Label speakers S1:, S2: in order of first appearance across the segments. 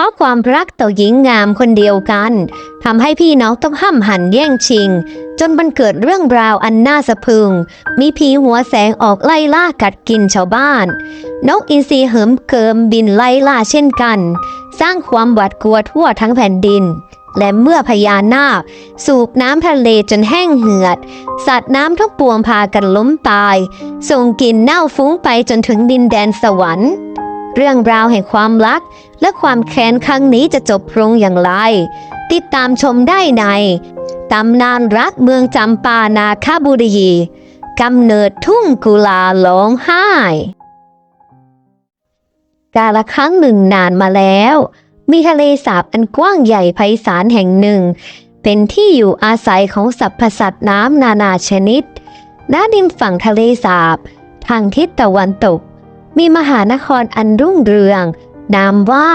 S1: ราะความรักต่อหญิงงามคนเดียวกันทำให้พี่น้องต้องห้ำหั่นแย่งชิงจนบังเกิดเรื่องราวอันน่าสะพรึงมีผีหัวแสงออกไล่ล่ากัดกินชาวบ้านนกอินทรีเหิมเกิมบินไล่ล่าเช่นกันสร้างความหวาดกลัวทั่วทั้งแผ่นดินและเมื่อพญานาคสูบน้ำทะเลจนแห้งเหือดสัตว์น้ำทั้งปวงพากันล้มตายส่งกลิ่นเน่าฟุ้งไปจนถึงดินแดนสวรรค์เรื่องราวแห่งความรักและความแค้นครั้งนี้จะจบลงอย่างไรติดตามชมได้ในตำนานรักเมืองจำปานาคบุรีกำเนิดทุ่งกุลาร้องไห้กาลครั้งหนึ่งนานมาแล้วมีทะเลสาบอันกว้างใหญ่ไพศาลแห่งหนึ่งเป็นที่อยู่อาศัยของสรรพสัตว์น้ำนานาชนิดณริมฝั่งทะเลสาบทางทิศตะวันตกมีมหานครอันรุ่งเรืองนามว่า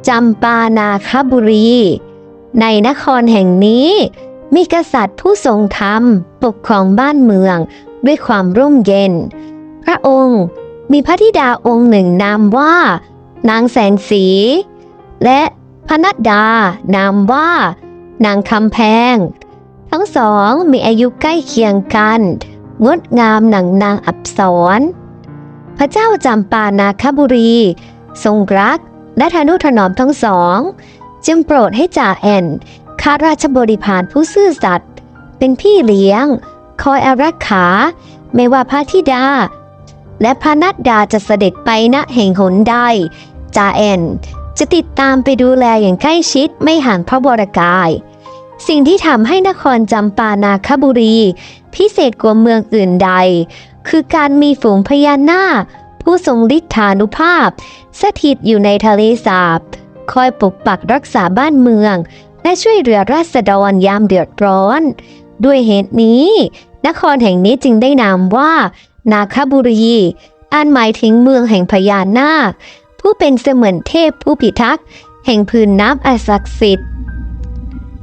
S1: จำปานาคบุรีในนครแห่งนี้มีกษัตริย์ผู้ทรงธรรมปกครองบ้านเมืองด้วยความร่มเย็นพระองค์มีพระธิดาองค์หนึ่งนามว่านางแสงสีและพระนัดดานามว่านางคำแพงทั้งสองมีอายุใกล้เคียงกันงดงามหนังนางอัปสรพระเจ้าจำปานาคบุรีทรงรักและทนุถนอมทั้งสองจึงโปรดให้จ่าแอนข้าราชบริพารผู้ซื่อสัตย์เป็นพี่เลี้ยงคอยอารักขาไม่ว่าพระธิดาและพระนัดดาจะเสด็จไปณแห่งหนใดจ่าแอนจะติดตามไปดูแลอย่างใกล้ชิดไม่ห่างพระวรกายสิ่งที่ทำให้นครจำปานาคบุรีพิเศษกว่าเมืองอื่นใดคือการมีฝูงพญานาคผู้ทรงฤทธานุภาพสถิตอยู่ในทะเลสาบคอยปกปักรักษาบ้านเมืองและช่วยเหลือราษฎรยามเดือดร้อนด้วยเหตุนี้นครแห่งนี้จึงได้นามว่านาคบุรีอันหมายถึงเมืองแห่งพญานาคผู้เป็นเสมือนเทพผู้พิทักษ์แห่งพื้นน้ำอันศักดิ์สิทธิ์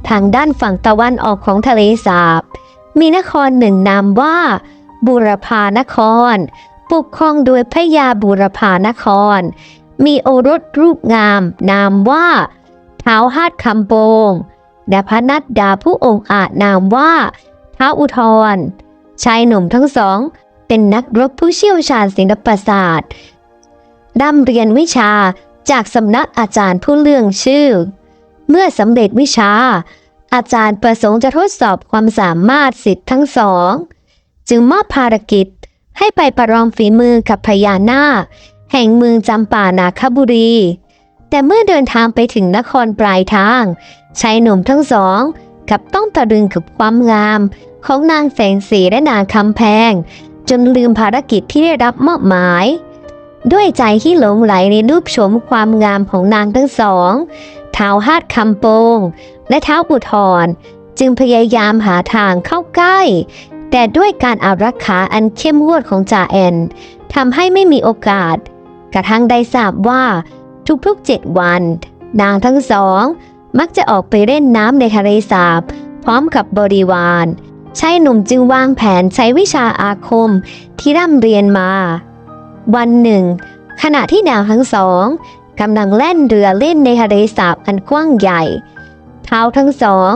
S1: ทางด้านฝั่งตะวันออกของทะเลสาบมีนครหนึ่งนามว่าบูรพานครปกครองโดยพระยาบูรพานครมีโอรสรูปงามนามว่าท้าวฮาดคำโปงและพระนัดดาผู้องอาจนามว่าท้าวอุทรชายหนุ่มทั้งสองเป็นนักรบผู้เชี่ยวชาญศิลปศาสตร์ร่ำเรียนวิชาจากสำนักอาจารย์ผู้เลื่องชื่อเมื่อสำเร็จวิชาอาจารย์ประสงค์จะทดสอบความสามารถศิษย์ทั้งสองจึงมอบภารกิจให้ไปประลองฝีมือกับพญานาคแห่งเมืองจำปานาคบุรีแต่เมื่อเดินทางไปถึงนครปลายทางชายหนุ่มทั้งสองกลับต้องตะลึงกับความงามของนางแสงสีและนางคำแพงจนลืมภารกิจที่ได้รับมอบหมายด้วยใจที่หลงไหลในรูปโฉมความงามของนางทั้งสองท้าวฮาดคำโปงและท้าวอุทรจึงพยายามหาทางเข้าใกล้แต่ด้วยการอารักขาอันเข้มงวดของจ่าแอนทำให้ไม่มีโอกาสกระทั่งได้ทราบว่าทุกๆ7 วันนางทั้งสองมักจะออกไปเล่นน้ำในทะเลสาบพร้อมกับบริวารชายหนุ่มจึงวางแผนใช้วิชาอาคมที่ร่ำเรียนมาวันหนึ่งขณะที่นางทั้งสองกำลังแล่นเรือเล่นในทะเลสาบอันกว้างใหญ่ท้าวทั้งสอง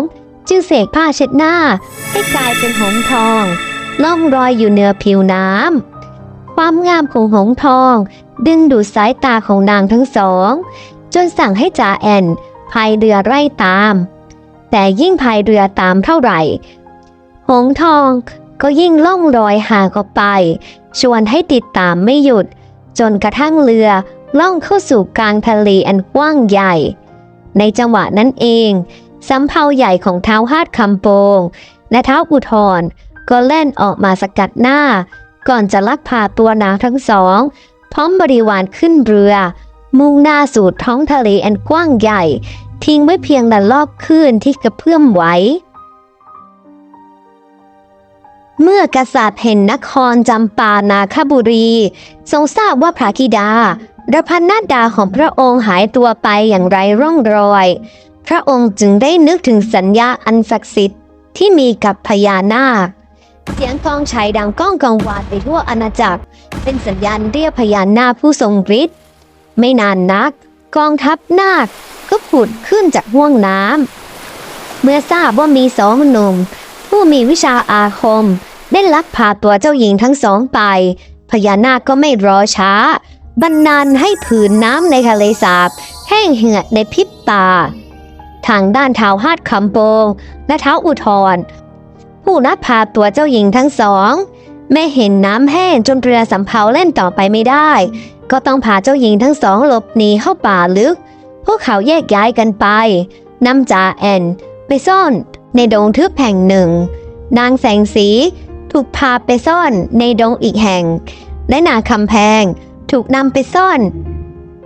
S1: จึงเสกผ้าเช็ดหน้าให้กลายเป็นหงส์ทองล่องลอยอยู่เหนือผิวน้ำความงามของหงส์ทองดึงดูดสายตาของนางทั้งสองจนสั่งให้จ่าแอนพายเรือไล่ตามแต่ยิ่งพายเรือตามเท่าไหร่หงส์ทองก็ยิ่งล่องลอยห่างออกไปชวนให้ติดตามไม่หยุดจนกระทั่งเรือล่องเข้าสู่กลางทะเลอันกว้างใหญ่ในจังหวะนั้นเองสำเภาใหญ่ของท้าวฮาดคำโปงและท้าวอุทรก็แล่นออกมาสกัดหน้าก่อนจะลักพาตัวนางทั้งสองพร้อมบริวารขึ้นเรือมุ่งหน้าสู่ท้องทะเลอันกว้างใหญ่ทิ้งไว้เพียงละลอกคลื่นที่กระเพื่อมไหวเมื่อกษัตริย์เห็นนครจำปานาคบุรีทรงทราบว่าพระธิดาและพระนัดดาของพระองค์หายตัวไปอย่างไร้ร่องรอยพระองค์จึงได้นึกถึงสัญญาอันศักดิ์สิทธิ์ที่มีกับพญานาคเสียงกลองชัยดังก้องกังวานไปทั่วอาณาจักรเป็นสัญญาณเรียกพญานาคผู้ทรงฤทธิ์ไม่นานนัก กองทัพนาคก็ผุดขึ้นจากห้วงน้ำเมื่อทราบว่ามีสองหนุ่มผู้มีวิชาอาคมได้ลักพาตัวเจ้าหญิงทั้งสองไปพญานาคก็ไม่รอช้าบันดาลให้ผืนน้ำในทะเลสาบแห้งเหือดในพริบตาทางด้านท้าวฮาดคำโปงและท้าวอุทธรผู้ลักพาตัวเจ้าหญิงทั้งสองแม่เห็นน้ำแห้งจนเรือสำเภาเล่นต่อไปไม่ได้ก็ต้องพาเจ้าหญิงทั้งสองหลบหนีเข้าป่าลึกพวกเขาแยกย้ายกันไปนำจ่าแอนไปซ่อนในดงทึบแห่งหนึ่งนางแสงสีถูกพาไปซ่อนในดงอีกแห่งและนางคำแพงถูกนำไปซ่อน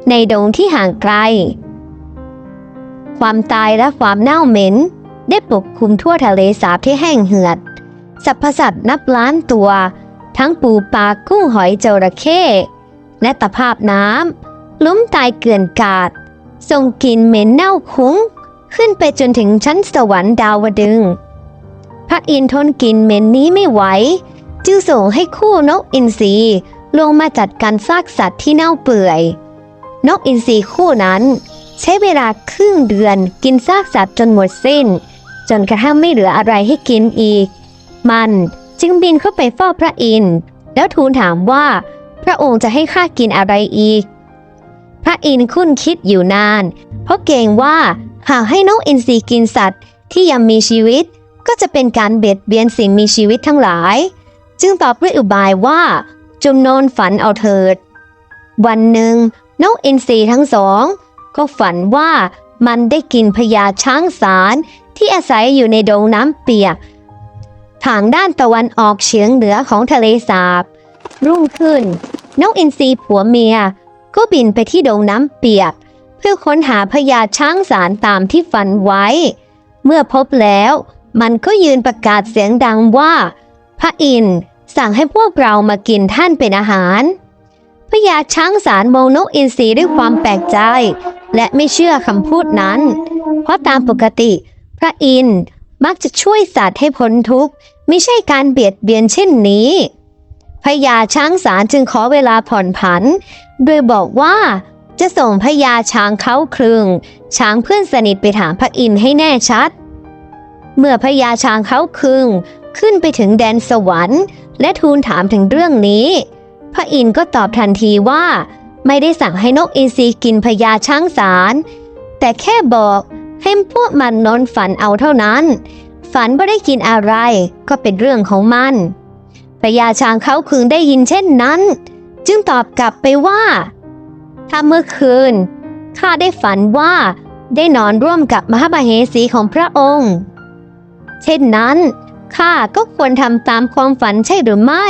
S1: ในดงที่ห่างไกลความตายและความเน่าเหม็นได้ปกคลุมทั่วทะเลสาบที่แห้งเหือดสรรพสัตว์นับล้านตัวทั้งปูปลากุ้งหอยจระเข้และตะภาพน้ำล้มตายเกลื่อนกาดส่งกลิ่นเหม็นเน่าคุ้งขึ้นไปจนถึงชั้นสวรรค์ดาวดึงส์พระอินทร์ทนกลิ่นเหม็นนี้ไม่ไหวจึงส่งให้คู่นกอินทรีลงมาจัดการซากสัตว์ที่เน่าเปื่อยนกอินทรีคู่นั้นใช้เวลาครึ่งเดือนกินซากสัตว์จนหมดสิ้นจนกระทั่งไม่เหลืออะไรให้กินอีกมันจึงบินเข้าไปเฝ้าพระอินทร์แล้วทูลถามว่าพระองค์จะให้ข้ากินอะไรอีกพระอินทร์คุ้นคิดอยู่นานเพราะเกรงว่าหากให้นกอินทรีกินสัตว์ที่ยังมีชีวิตก็จะเป็นการเบียดเบียนสิ่งมีชีวิตทั้งหลายจึงตอบด้วยอุบายว่าจงนอนฝันเอาเถิดวันหนึ่งนกอินทรีทั้งสองก็ฝันว่ามันได้กินพญาช้างสารที่อาศัยอยู่ในดงน้ำเปียกทางด้านตะวันออกเฉียงเหนือของทะเลสาบรุ่งขึ้นนกอินทรีผัวเมียก็บินไปที่ดงน้ำเปียกเพื่อค้นหาพญาช้างสารตามที่ฝันไว้เมื่อพบแล้วมันก็ยืนประกาศเสียงดังว่าพระอินทร์สั่งให้พวกเรามากินท่านเป็นอาหารพญาช้างสารมองนกอินทรีด้วยความแปลกใจและไม่เชื่อคำพูดนั้นเพราะตามปกติพระอินทร์มักจะช่วยสัตว์ให้พ้นทุกข์ไม่ใช่การเบียดเบียนเช่นนี้พญาช้างสารจึงขอเวลาผ่อนผันโดยบอกว่าจะส่งพญาช้างเขาครึงช้างเพื่อนสนิทไปถามพระอินทร์ให้แน่ชัดเมื่อพญาช้างเขาครึงขึ้นไปถึงแดนสวรรค์และทูลถามถึงเรื่องนี้พระอินทร์ก็ตอบทันทีว่าไม่ได้สั่งให้นกอินทรีกินพญาช้างสารแต่แค่บอกให้พวกมันนอนฝันเอาเท่านั้นฝันไม่ได้กินอะไรก็เป็นเรื่องของมันพญาช้างเขาคึงได้ยินเช่นนั้นจึงตอบกลับไปว่าถ้าเมื่อคืนข้าได้ฝันว่าได้นอนร่วมกับมหาเหสีของพระองค์เช่นนั้นข้าก็ควรทำตามความฝันใช่หรือไม่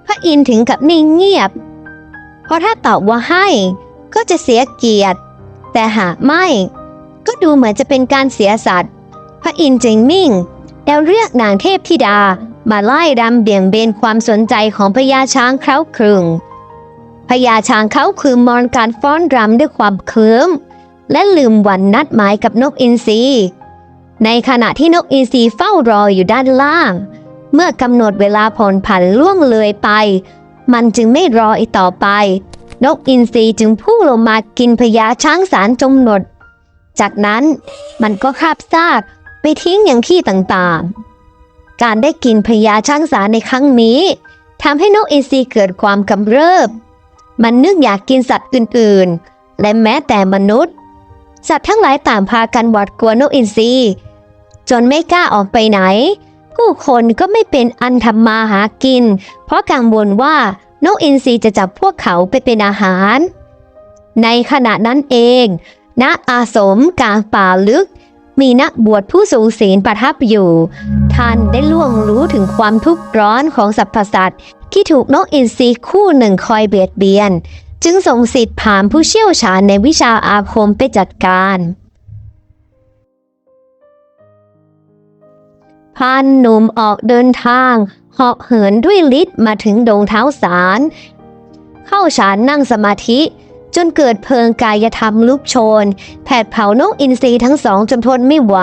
S1: พระอินทร์ถึงกับนิ่งเงียบเพราะถ้าตอบว่าให้ก็จะเสียเกียรติแต่หากไม่ก็ดูเหมือนจะเป็นการเสียสัตย์พระอินทร์จึงนิ่งแล้วเรียกนางเทพธิดามาไล่รำเบี่ยงเบนความสนใจของพญาช้างเขาครึงพญาช้างเขาครึงมองการฟ้อนรำด้วยความเคิมและลืมวันนัดหมายกับนกอินทรีในขณะที่นกอินทรีเฝ้ารออยู่ด้านล่างเมื่อกำหนดเวลาผ่อนผันล่วงเลยไปมันจึงไม่รออีกต่อไปนกอินทรีจึงพุ่งลงมากินพญาช้างสารจนหมดจากนั้นมันก็คาบซากไปทิ้งอย่างที่ต่างๆการได้กินพญาช้างสารในครั้งนี้ทำให้นกอินทรีเกิดความกำเริบมันนึกอยากกินสัตว์อื่นๆและแม้แต่มนุษย์สัตว์ทั้งหลายต่างพากันหวาดกลัวนกอินทรีจนไม่กล้าออกไปไหนผู้คนก็ไม่เป็นอันทำมาหากินเพราะกังวลว่านกอินทรีจะจับพวกเขาไปเป็นอาหารในขณะนั้นเองณอาสมกลางป่าลึกมีนักบวชผู้สูงศีลประทับอยู่ท่านได้ล่วงรู้ถึงความทุกข์ร้อนของสรรพสัตว์ที่ถูกนกอินทรีคู่หนึ่งคอยเบียดเบียนจึงส่งสิทธิ์ผ่านผู้เชี่ยวชาญในวิชาอาคมไปจัดการพานหนุ่มออกเดินทางเหาะเหินด้วยฤทธิ์มาถึงดงเท้าสารเข้าฌานนั่งสมาธิจนเกิดเพลิงกายธรรมลุกโชนแผดเผานกอินทรีทั้งสองจนทนไม่ไหว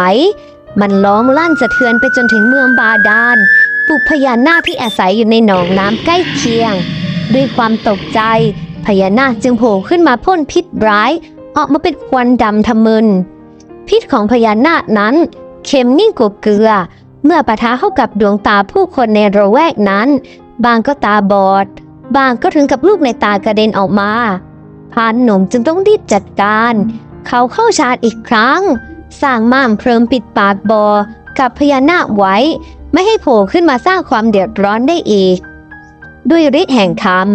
S1: มันร้องลั่นสะเทือนไปจนถึงเมืองบาดาลปลุกพญานาคที่อาศัยอยู่ในหนองน้ำใกล้เคียงด้วยความตกใจพญานาคจึงโผล่ขึ้นมาพ่นพิษร้าย ออกมาเป็นควันดำทะมึนพิษของพญานาคนั้นเค็มยิ่งกว่าเกลือเมื่อปะทะเข้ากับดวงตาผู้คนในระแวกนั้นบางก็ตาบอดบางก็ถึงกับลูกในตากระเด็นออกมาพรานหนุ่มจึงต้องรีบจัดการเขาเข้าชาร์จอีกครั้งสร้างม่านเพลิงปิดปากบ่อกับพญานาคไว้ไม่ให้โผล่ขึ้นมาสร้างความเดือดร้อนได้อีกด้วยฤทธิ์แห่งธรรม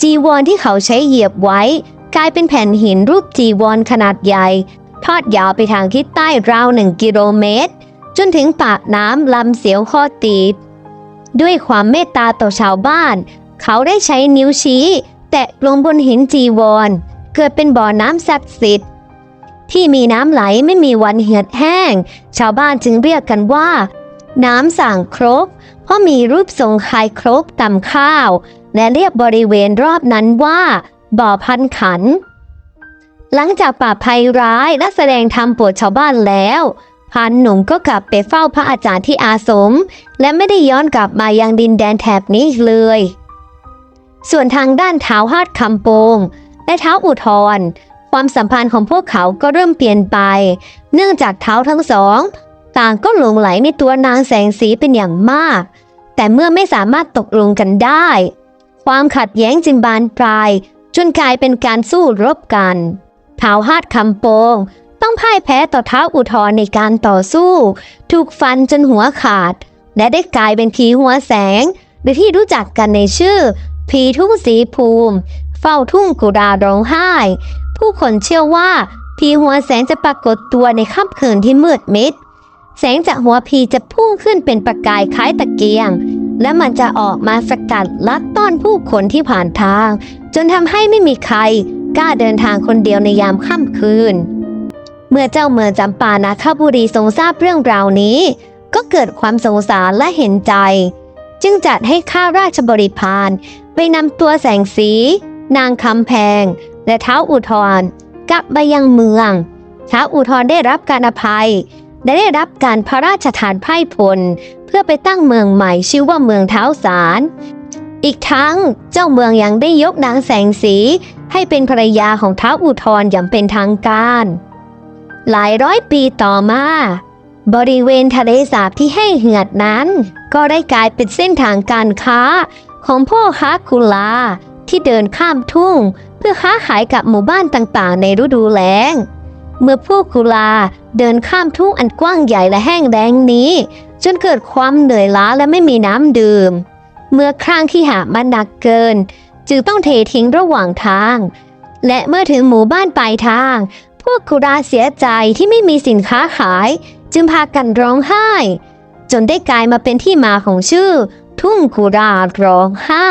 S1: จีวรที่เขาใช้เหยียบไว้กลายเป็นแผ่นหินรูปจีวรขนาดใหญ่ทอดยาวไปทางทิศใต้ราว1 กิโลเมตรจนถึงปากน้ำลำเสียวข้อตีบด้วยความเมตตาต่อชาวบ้านเขาได้ใช้นิ้วชี้แตะลงบนหินจีวรเกิดเป็นบ่อน้ำศักดิ์สิทธิ์ที่มีน้ำไหลไม่มีวันเหือดแห้งชาวบ้านจึงเรียกกันว่าน้ำส่างครกเพราะมีรูปทรงคล้ายครกตำข้าวและเรียกบริเวณรอบนั้นว่าบ่อพันขันหลังจากปราบภัยร้ายและแสดงธรรมโปรดชาวบ้านแล้วพรานหนุ่มก็กลับไปเฝ้าพระอาจารย์ที่อาสมและไม่ได้ย้อนกลับมายังดินแดนแถบนี้อีกเลยส่วนทางด้านท้าวฮาดคำโปงและท้าวอุทรความสัมพันธ์ของพวกเขาก็เริ่มเปลี่ยนไปเนื่องจากท้าวทั้งสองต่างก็หลงไหลในตัวนางแสงสีเป็นอย่างมากแต่เมื่อไม่สามารถตกลงกันได้ความขัดแย้งจึงบานปลายจนกลายเป็นการสู้รบกันท้าวฮาดคำโปงต้องพ่ายแพ้ต่อท้าวอุทรในการต่อสู้ถูกฟันจนหัวขาดและได้กลายเป็นผีหัวแสงหรือที่รู้จักกันในชื่อผีทุ่งสีภูมิเฝ้าทุ่งกุราร้องไห้ผู้คนเชื่อว่าผีหัวแสงจะปรากฏตัวในค่ำคืนที่มืดมิดแสงจากหัวผีจะพุ่งขึ้นเป็นประกายคล้ายตะเกียงและมันจะออกมาสกัดลัดต้อนผู้คนที่ผ่านทางจนทำให้ไม่มีใครกล้าเดินทางคนเดียวในยามค่ำคืนเมื่อเจ้าเมืองจำปานาคบุรีทรงทราบเรื่องราวนี้ก็เกิดความสงสารและเห็นใจจึงจัดให้ข้าราชบริพารไปนำตัวแสงสีนางคำแพงและท้าวอุทรกลับไปยังเมืองท้าวอุทรได้รับการอภัยและได้รับการพระราชทานไพร่พลเพื่อไปตั้งเมืองใหม่ชื่อว่าเมืองท้าวสารอีกทั้งเจ้าเมืองยังได้ยกนางแสงสีให้เป็นภรรยาของท้าวอุทรอย่างเป็นทางการหลายร้อยปีต่อมาบริเวณทะเลสาบที่แห้งเหือดนั้นก็ได้กลายเป็นเส้นทางการค้าของพ่อค้ากุลาที่เดินข้ามทุ่งเพื่อค้าขายกับหมู่บ้านต่างๆในฤดูแล้งเมื่อพวกกุลาเดินข้ามทุ่งอันกว้างใหญ่และแห้งแล้งนี้จนเกิดความเหนื่อยล้าและไม่มีน้ำดื่มเมื่อครั้งที่หามันหนักเกินจึงต้องเททิ้งระหว่างทางและเมื่อถึงหมู่บ้านปลายทางพวกกุลาเสียใจที่ไม่มีสินค้าขายจึงพากันร้องไห้จนได้กลายมาเป็นที่มาของชื่อทุ่งกุลาร้องไห้